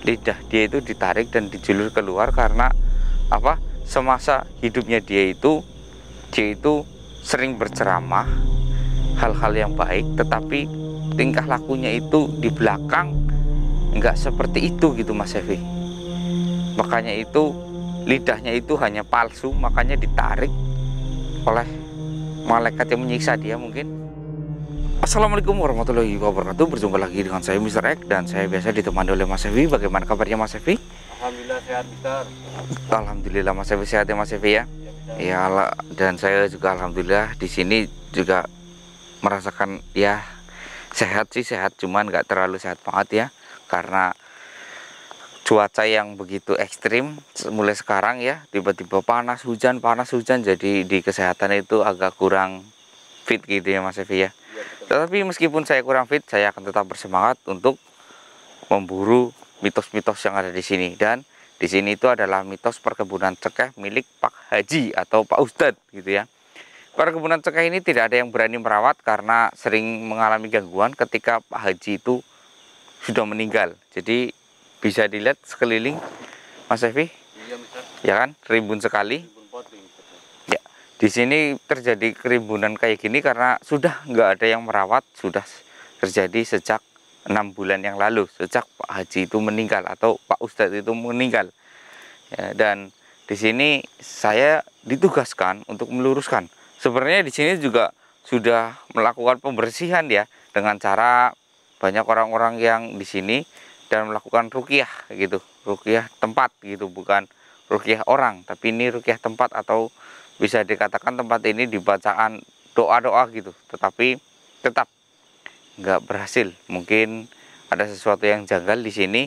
lidah dia itu ditarik dan dijulur keluar karena apa? Semasa hidupnya dia itu sering berceramah hal-hal yang baik, tetapi tingkah lakunya itu di belakang nggak seperti itu gitu Mas Evi. Makanya itu lidahnya itu hanya palsu, makanya ditarik oleh malaikat yang menyiksa dia mungkin. Assalamualaikum warahmatullahi wabarakatuh. Berjumpa lagi dengan saya Mr. X dan saya biasa ditemani oleh Mas Evi. Bagaimana kabarnya Mas Evi? Alhamdulillah sehat, Mister. Alhamdulillah Mas Evi sehat ya Mas Evi ya. Ya, dan saya juga alhamdulillah di sini juga merasakan ya sehat sih, sehat, cuman nggak terlalu sehat banget ya karena cuaca yang begitu ekstrim mulai sekarang ya, tiba-tiba panas hujan jadi di kesehatan itu agak kurang fit gitu ya Mas Evi ya. Tetapi meskipun saya kurang fit, saya akan tetap bersemangat untuk memburu mitos-mitos yang ada di sini. Dan di sini itu adalah mitos perkebunan cengkeh milik Pak Haji atau Pak Ustadz gitu ya. Perkebunan cengkeh ini tidak ada yang berani merawat karena sering mengalami gangguan ketika Pak Haji itu sudah meninggal. Jadi bisa dilihat sekeliling Mas Evi. Iya, Mister. Ya kan, rimbun sekali. Ya, di sini terjadi kerimbunan kayak gini karena sudah nggak ada yang merawat, sudah terjadi sejak 6 bulan yang lalu, sejak Pak Haji itu meninggal atau Pak Ustadz itu meninggal ya. Dan di sini saya ditugaskan untuk meluruskan. Sebenarnya di sini juga sudah melakukan pembersihan ya, dengan cara banyak orang-orang yang di sini dan melakukan ruqyah gitu, ruqyah tempat gitu, bukan ruqyah orang, tapi ini ruqyah tempat, atau bisa dikatakan tempat ini dibacaan doa-doa gitu, tetapi tetap nggak berhasil. Mungkin ada sesuatu yang janggal di sini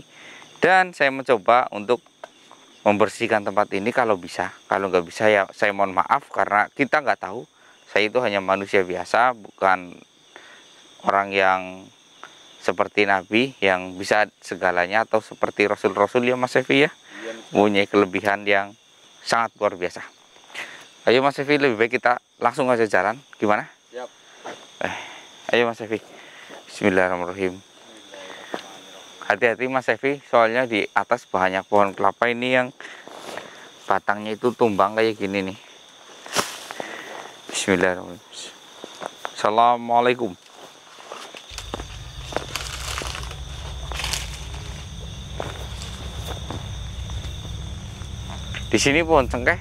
dan saya mencoba untuk membersihkan tempat ini kalau bisa. Kalau nggak bisa ya saya mohon maaf karena kita nggak tahu. Saya itu hanya manusia biasa, bukan orang yang seperti Nabi yang bisa segalanya atau seperti Rasul-Rasul ya Mas Evi ya, punya kelebihan yang sangat luar biasa. Ayo Mas Evi, lebih baik kita langsung aja jalan, gimana? Siap. Ayo Mas Evi. Bismillahirrahmanirrahim. Hati-hati Mas Evi, soalnya di atas banyak pohon kelapa ini yang batangnya itu tumbang kayak gini nih. Bismillahirrahmanirrahim. Assalamualaikum. Di sini pohon cengkeh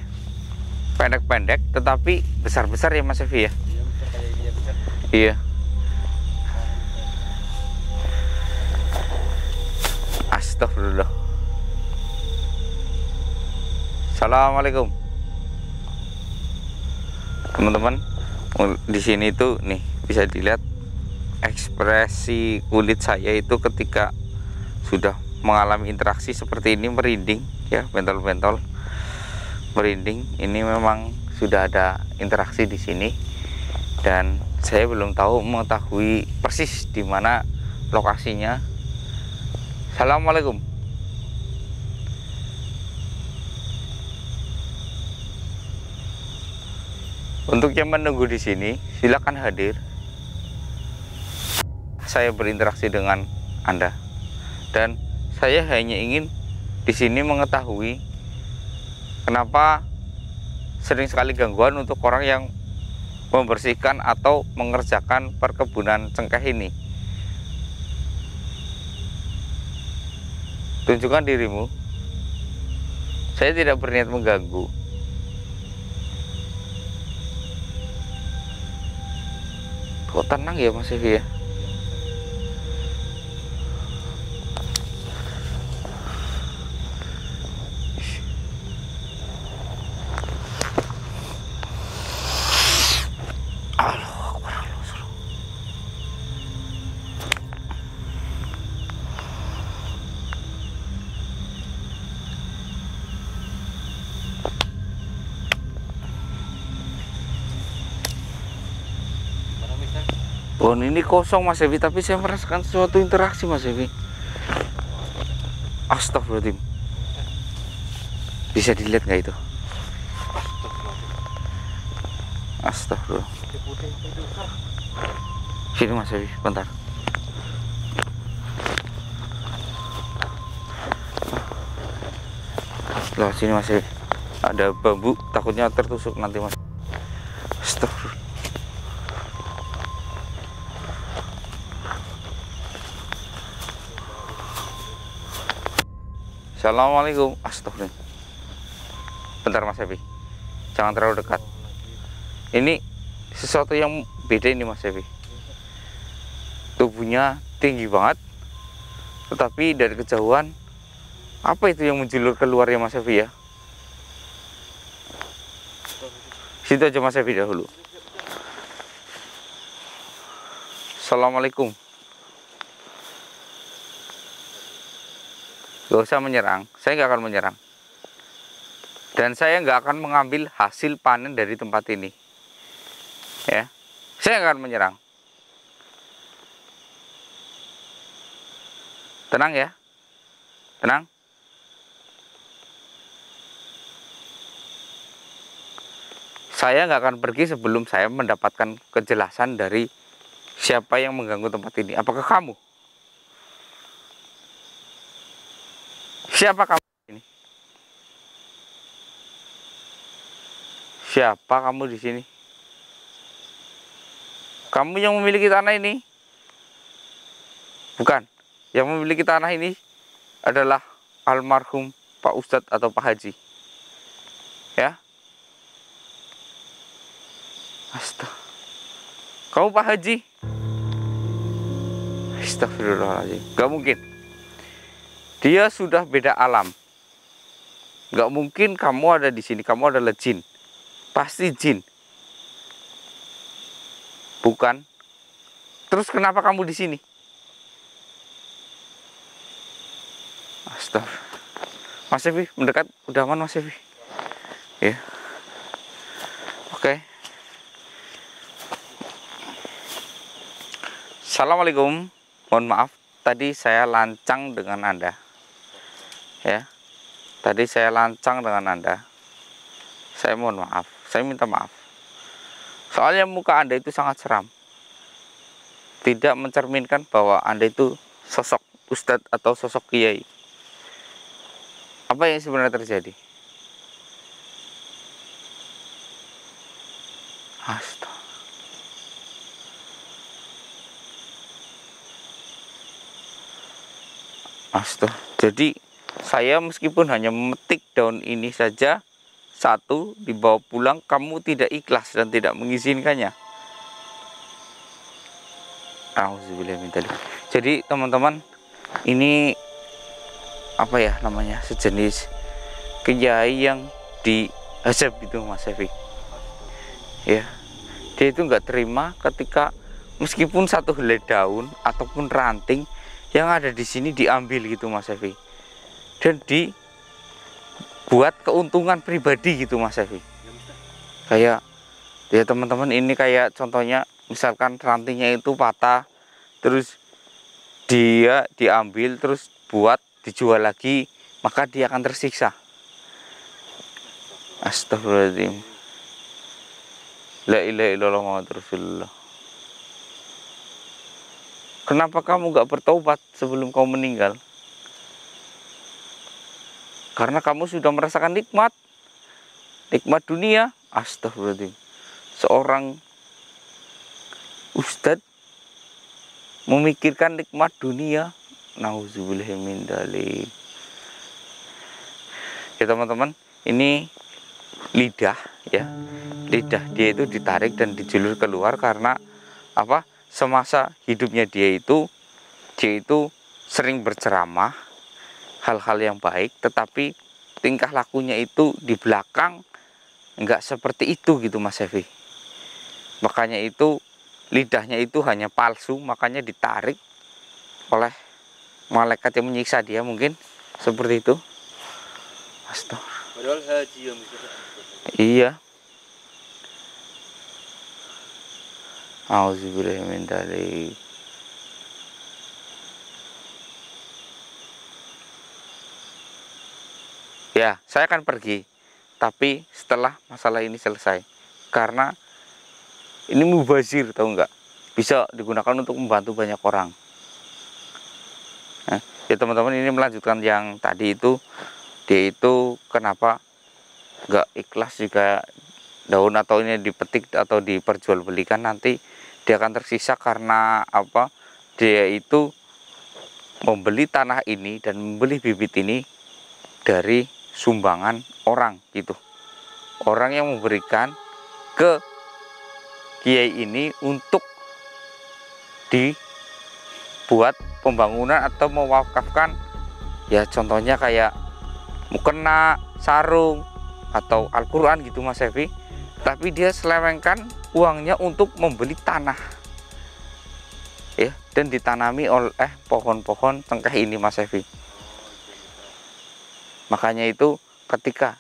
pendek-pendek tetapi besar-besar ya Mas Evi ya. Iya, Mister, kayak ini ya, Mister. Iya. Astagfirullah. Assalamualaikum. Teman-teman, di sini tuh nih bisa dilihat ekspresi kulit saya itu ketika sudah mengalami interaksi seperti ini, merinding ya, bentol-bentol merinding. Ini memang sudah ada interaksi di sini dan saya belum mengetahui persis di mana lokasinya. Assalamualaikum. Untuk yang menunggu di sini, silakan hadir. Saya berinteraksi dengan Anda dan saya hanya ingin di sini mengetahui kenapa sering sekali gangguan untuk orang yang membersihkan atau mengerjakan perkebunan cengkeh ini. Tunjukkan dirimu. Saya tidak berniat mengganggu. Kok tenang ya Mas Evi ya? Pohon ini kosong Mas Evi, tapi saya merasakan suatu interaksi Mas Evi. Astagfirullahaladzim. Bisa dilihat nggak itu? Astagfirullah. Sini Mas Evi, bentar. Loh, sini masih ada bambu, takutnya tertusuk nanti mas. Astagfirullah. Assalamualaikum. Astagfirullah. Bentar mas Evi, jangan terlalu dekat. Ini sesuatu yang beda ini mas Evi. Tubuhnya tinggi banget, tetapi dari kejauhan apa itu yang menjulur keluar ya mas Evi ya? Situ aja mas Evi dahulu. Assalamualaikum. Gak usah menyerang, saya nggak akan menyerang. Dan saya nggak akan mengambil hasil panen dari tempat ini. Ya, saya nggak akan menyerang. Tenang ya, tenang. Saya nggak akan pergi sebelum saya mendapatkan kejelasan dari siapa yang mengganggu tempat ini. Apakah kamu? Siapa kamu ini? Siapa kamu di sini? Kamu yang memiliki tanah ini? Bukan. Yang memiliki tanah ini adalah almarhum Pak Ustadz atau Pak Haji. Ya. Astaga. Kamu Pak Haji? Astagfirullahaladzim. Gak mungkin. Dia sudah beda alam. Gak mungkin kamu ada di sini. Kamu adalah jin. Pasti jin. Bukan. Terus kenapa kamu di sini? Astaga. Mas Evi mendekat. Udah aman Mas Evi? Ya. Oke. Assalamualaikum, mohon maaf tadi saya lancang dengan Anda ya, tadi saya lancang dengan Anda, saya mohon maaf, saya minta maaf, soalnya muka Anda itu sangat seram, tidak mencerminkan bahwa Anda itu sosok Ustadz atau sosok Kiai. Apa yang sebenarnya terjadi? Astaga. Astaga, jadi saya meskipun hanya memetik daun ini saja satu dibawa pulang, kamu tidak ikhlas dan tidak mengizinkannya. Jadi teman-teman, ini apa ya namanya, sejenis kiai yang dihazab gitu Mas Evi. Ya, dia itu nggak terima ketika meskipun satu helai daun ataupun ranting yang ada di sini diambil gitu Mas Evi, dan dibuat keuntungan pribadi gitu Mas Evi. Kayak ya teman-teman, ini kayak contohnya misalkan rantingnya itu patah, terus dia diambil terus buat dijual lagi, maka dia akan tersiksa. Astagfirullahaladzim. La ilaha illallah Muhammadur Rasulullah. Kenapa kamu gak bertobat sebelum kamu meninggal? Karena kamu sudah merasakan nikmat dunia. Astagfirullahaladzim. Seorang ustadz memikirkan nikmat dunia. Nauzubillah min dzalik. Ya teman-teman, ini lidah ya. Lidah dia itu ditarik dan dijulur keluar karena apa? Semasa hidupnya dia itu sering berceramah hal-hal yang baik, tetapi tingkah lakunya itu di belakang enggak seperti itu gitu Mas Evi. Makanya itu lidahnya itu hanya palsu, makanya ditarik oleh malaikat yang menyiksa dia, mungkin seperti itu. Astaga. Padahal haji yang Iya. Auzubillahi min dzalik. Ya, saya akan pergi, tapi setelah masalah ini selesai. Karena ini mubazir, tahu nggak? Bisa digunakan untuk membantu banyak orang. Nah, ya teman-teman, ini melanjutkan yang tadi itu dia itu kenapa nggak ikhlas jika daun atau ini dipetik atau diperjualbelikan, nanti dia akan tersiksa karena apa, dia itu membeli tanah ini dan membeli bibit ini dari sumbangan orang gitu, orang yang memberikan ke kiai ini untuk dibuat pembangunan atau mewakafkan, ya contohnya kayak mukena, sarung atau Al-Quran gitu Mas Evi. Tapi dia selewengkan uangnya untuk membeli tanah ya, dan ditanami oleh pohon-pohon cengkeh ini Mas Evi. Makanya itu ketika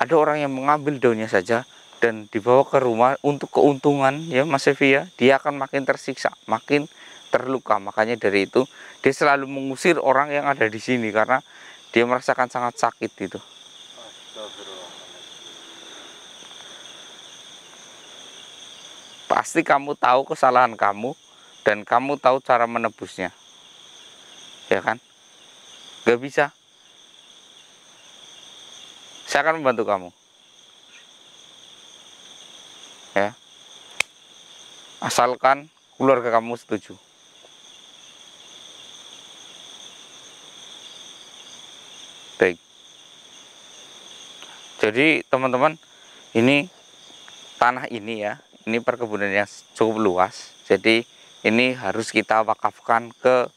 ada orang yang mengambil daunnya saja dan dibawa ke rumah untuk keuntungan ya Mas Evi ya, dia akan makin tersiksa, makin terluka. Makanya dari itu dia selalu mengusir orang yang ada di sini karena dia merasakan sangat sakit gitu. Pasti kamu tahu kesalahan kamu dan kamu tahu cara menebusnya, ya kan? Gak bisa. Saya akan membantu kamu, ya. Asalkan keluarga kamu setuju. Baik. Jadi teman-teman, ini tanah ini ya, ini perkebunan yang cukup luas. Jadi ini harus kita wakafkan ke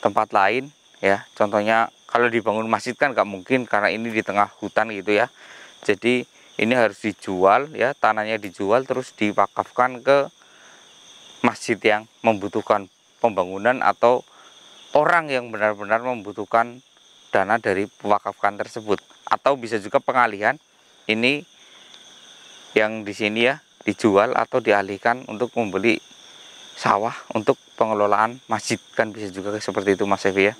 tempat lain ya. Contohnya kalau dibangun masjid kan nggak mungkin karena ini di tengah hutan gitu ya. Jadi ini harus dijual ya, tanahnya dijual terus diwakafkan ke masjid yang membutuhkan pembangunan atau orang yang benar-benar membutuhkan dana dari pewakafkan tersebut. Atau bisa juga pengalihan, ini yang di sini ya dijual atau dialihkan untuk membeli sawah untuk pengelolaan masjid, kan bisa juga seperti itu Mas Evi ya.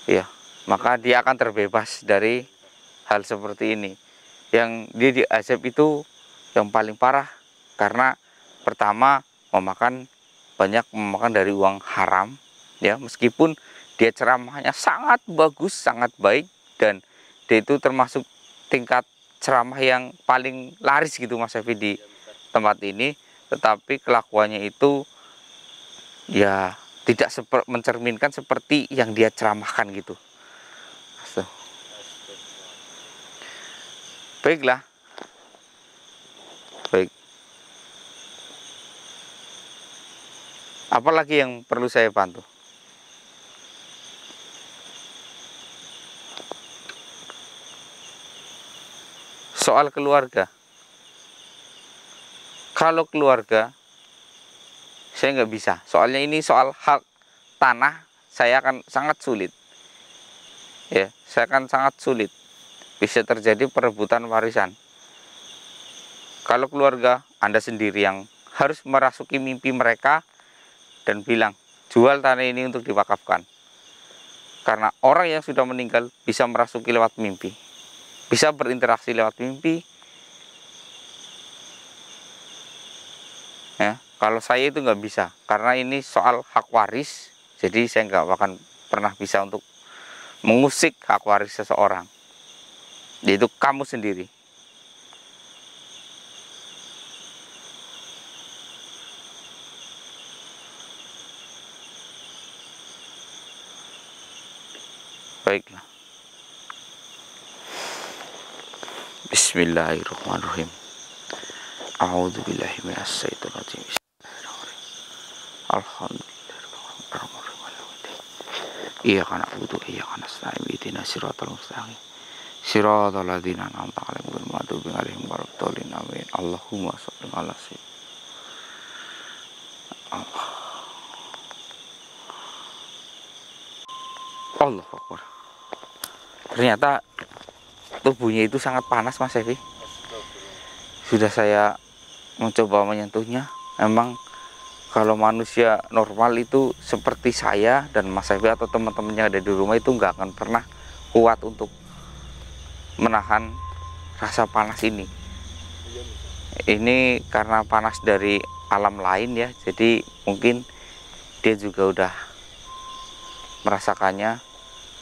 Iya, maka dia akan terbebas dari hal seperti ini. Yang dia di Azab itu yang paling parah karena pertama banyak memakan dari uang haram ya, meskipun dia ceramahnya sangat bagus, sangat baik, dan dia itu termasuk tingkat ceramah yang paling laris gitu Mas Evi di tempat ini, tetapi kelakuannya itu ya tidak mencerminkan seperti yang dia ceramahkan gitu. Baiklah. Baik. Apalagi yang perlu saya bantu? Soal keluarga. Kalau keluarga, saya nggak bisa. Soalnya ini soal hak tanah, saya akan sangat sulit. Ya, saya akan sangat sulit. Bisa terjadi perebutan warisan. Kalau keluarga, Anda sendiri yang harus merasuki mimpi mereka dan bilang, jual tanah ini untuk diwakafkan. Karena orang yang sudah meninggal bisa merasuki lewat mimpi, bisa berinteraksi lewat mimpi. Ya, kalau saya itu nggak bisa, karena ini soal hak waris, jadi saya nggak akan pernah bisa untuk mengusik hak waris seseorang, yaitu kamu sendiri. Baiklah. Bismillahirrahmanirrahim. A'udzubillahi minasyaitonirrajim. Alhamdulillahirrahmanirrahim. Iyyaka na'budu wa iyyaka nasta'in. Ihdinas siratal mustaqim. Siratal ladzina an'amta 'alaihim ghairil maghdubi 'alaihim waladdallin. Amin. Allahumma shalli 'ala sayyidina Allah Akbar. Ternyata tubuhnya itu sangat panas Mas Evi. Sudah saya mencoba menyentuhnya. Memang kalau manusia normal itu seperti saya dan Mas Evi atau teman-teman yang ada di rumah itu nggak akan pernah kuat untuk menahan rasa panas ini. Ini karena panas dari alam lain ya, jadi mungkin dia juga udah merasakannya.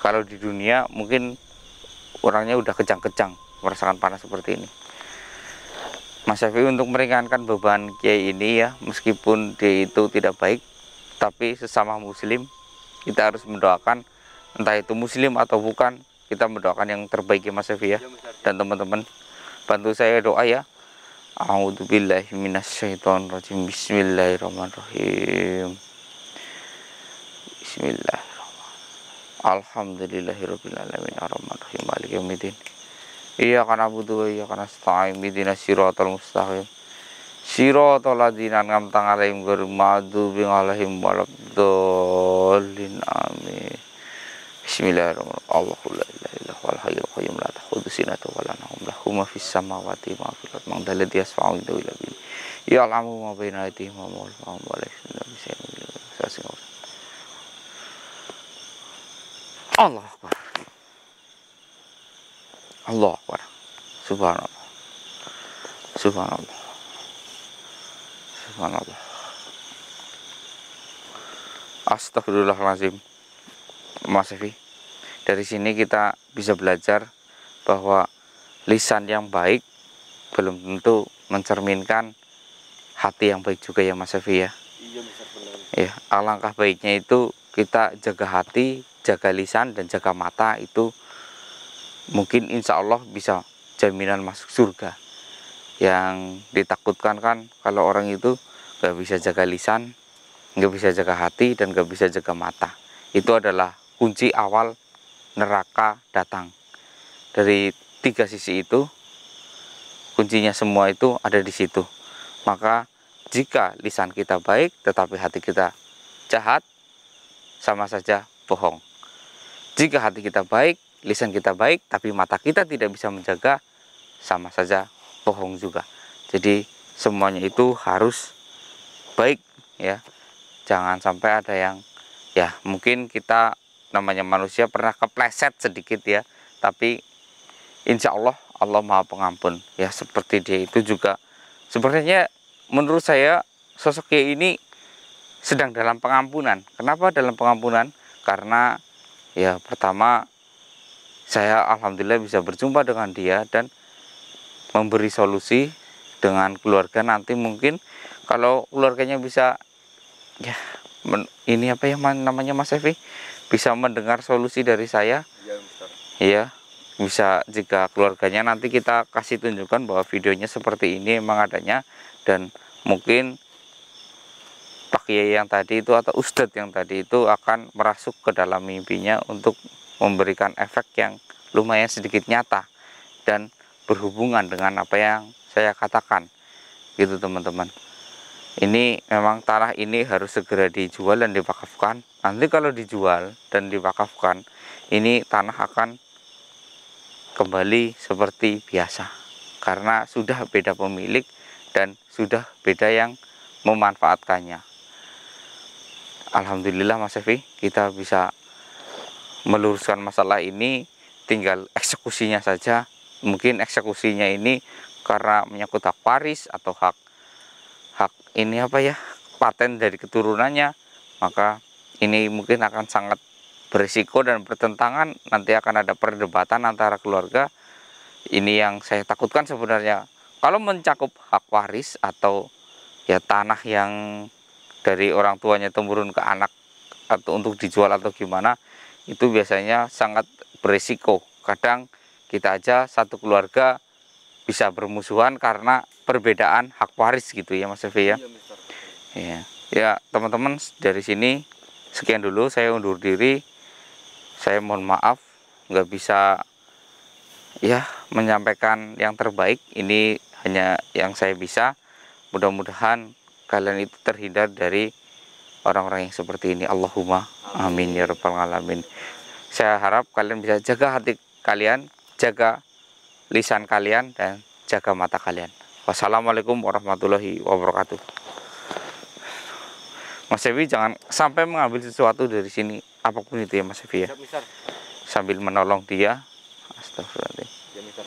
Kalau di dunia mungkin orangnya udah kejang-kejang merasakan panas seperti ini. Mas Syafi'i untuk meringankan beban kiai ini ya, meskipun dia itu tidak baik, tapi sesama muslim kita harus mendoakan, entah itu muslim atau bukan, kita mendoakan yang terbaik ya Mas Syafi'i ya. Dan teman-teman bantu saya doa ya. A'udzubillahi minasyaitonirrajim. Bismillahirrahmanirrahim. Bismillahirrahmanirrahim. Alhamdulillahirabbil alamin arrahmanirrahim maliki yaumiddin. Iyyaka na'budu wa iyyaka nasta'in ihdinas siratal mustaqim. Siratal ladzina an'amta 'alaihim ghairil maghdubi 'alaihim waladdallin. Amin. Bismillahirrahmanirrahim. Allahu la ilaha illa huwal hayyul qayyum la ta'khudhuhu sinatun wa la nawm lahu ma fis samawati wa ma fil ardi man dzal ladzi yashfa'u 'indahu illa bi'idznihi ya'lamu ma baina aydihim wa ma khalfahum wa la yuhituna bi shay'in min ilmihi. Allah Akbar. Allah Akbar. Subhanallah. Subhanallah. Subhanallah. Astagfirullahaladzim. Mas Syafi'i, dari sini kita bisa belajar bahwa lisan yang baik belum tentu mencerminkan hati yang baik juga ya Mas Syafi'i ya. Iya Ustaz, benar. Ya, alangkah baiknya itu kita jaga hati, jaga lisan, dan jaga mata. Itu mungkin insya Allah bisa jaminan masuk surga. Yang ditakutkan kan kalau orang itu gak bisa jaga lisan, gak bisa jaga hati, dan gak bisa jaga mata. Itu adalah kunci awal neraka datang. Dari 3 sisi itu, kuncinya semua itu ada di situ. Maka jika lisan kita baik tetapi hati kita jahat, sama saja bohong. Jika hati kita baik, lisan kita baik, tapi mata kita tidak bisa menjaga, sama saja bohong juga. Jadi semuanya itu harus baik ya. Jangan sampai ada yang ya, mungkin kita namanya manusia pernah kepleset sedikit ya, tapi insya Allah Allah Maha Pengampun ya. Seperti dia itu juga sebenarnya menurut saya sosok Kiai ini sedang dalam pengampunan. Kenapa dalam pengampunan? Karena ya pertama saya alhamdulillah bisa berjumpa dengan dia dan memberi solusi dengan keluarga. Nanti mungkin kalau keluarganya bisa ya ini apa ya namanya Mas Syafi'i, bisa mendengar solusi dari saya. Iya Ustaz. Iya, bisa jika keluarganya nanti kita kasih tunjukkan bahwa videonya seperti ini emang adanya, dan mungkin Pak Kiai yang tadi itu atau Ustadz yang tadi itu akan merasuk ke dalam mimpinya untuk memberikan efek yang lumayan sedikit nyata dan berhubungan dengan apa yang saya katakan gitu teman-teman. Ini memang tanah ini harus segera dijual dan diwakafkan. Nanti kalau dijual dan diwakafkan, ini tanah akan kembali seperti biasa karena sudah beda pemilik dan sudah beda yang memanfaatkannya. Alhamdulillah Mas Syafi'i, kita bisa meluruskan masalah ini, tinggal eksekusinya saja. Mungkin eksekusinya ini karena menyangkut hak waris atau hak ini apa ya, paten dari keturunannya, maka ini mungkin akan sangat berisiko dan bertentangan. Nanti akan ada perdebatan antara keluarga. Ini yang saya takutkan sebenarnya. Kalau mencakup hak waris atau ya tanah yang dari orang tuanya temurun ke anak atau untuk dijual atau gimana, itu biasanya sangat berisiko. Kadang kita aja satu keluarga bisa bermusuhan karena perbedaan hak waris gitu ya Mas Syafi'i ya. Iya Ustaz. Ya, ya teman-teman, dari sini sekian dulu, saya undur diri. Saya mohon maaf nggak bisa ya menyampaikan yang terbaik. Ini hanya yang saya bisa. Mudah-mudahan kalian itu terhindar dari orang-orang yang seperti ini. Allahumma amin ya rabbal alamin. Saya harap kalian bisa jaga hati kalian, jaga lisan kalian, dan jaga mata kalian. Wassalamualaikum warahmatullahi wabarakatuh. Mas Syafi'i jangan sampai mengambil sesuatu dari sini, apapun itu ya Mas Syafi'i ya. Siap Ustaz. Sambil menolong dia. Astagfirullahaladzim. Iya Ustaz.